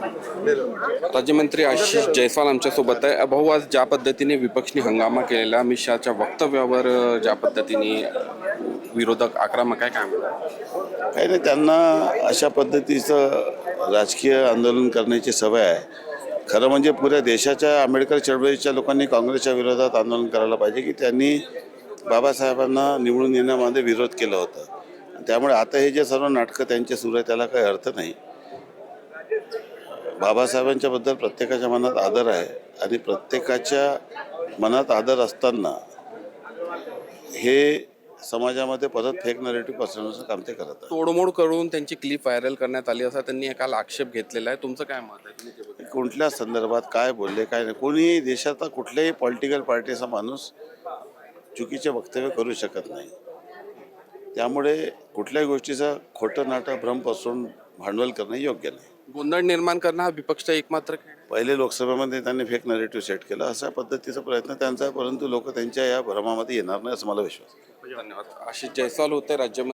राज्यमंत्री आशिष जयस्वाल आमच्यासोबत आहे. भाऊ, आज ज्या पद्धतीने विपक्षी हंगामा केलेला, अमित शहाच्या वक्तव्यावर ज्या पद्धतीने विरोधक आक्रमक आहे, काय म्हणतात? काही नाही, त्यांना अशा पद्धतीचं राजकीय आंदोलन करण्याची सवय आहे. खरं म्हणजे पुऱ्या देशाच्या आंबेडकर चळवळीच्या लोकांनी काँग्रेसच्या विरोधात आंदोलन करायला पाहिजे की त्यांनी बाबासाहेबांना निवडून येण्यामध्ये विरोध केला होता. त्यामुळे आता हे जे सर्व नाटकं त्यांचे सुरू आहे त्याला काही अर्थ नाही. बाबासाहेबांच्या बद्दल प्रत्येकाच्या मनात आदर आहे आणि प्रत्येकाच्या मनात आदर असताना हे समाजामध्ये परत फेक नरेटिव्ह पसरवण्याचं काम ते करत आहे. तोडमोड करून त्यांची क्लिप व्हायरल करण्यात आली असा त्यांनी काल आक्षेप घेतलेला आहे. तुमचं काय मत आहे? तुम्ही ते बघितलं? कुठल्या संदर्भात काय बोलले काय नाही, कोणीही देशाचा कुठल्याही पॉलिटिकल पार्टीचा माणूस चुकीचे वक्तव्य करू शकत नाही. त्यामुळे कुठल्याही गोष्टीचं खोटं नाटं भ्रम पसरून भांडवल करणं योग्य नाही. गोंधळ निर्माण करणं हा विपक्षचा एकमात्र खेळ आहे. पहिले लोकसभेमध्ये त्यांनी फेक नरेटिव्ह सेट केला, अशा पद्धतीचा प्रयत्न त्यांचा आहे, परंतु लोक त्यांच्या या भ्रमामध्ये येणार नाही असं मला विश्वास आहे. धन्यवाद. आशिष जयस्वाल होते राज्यमंत्री.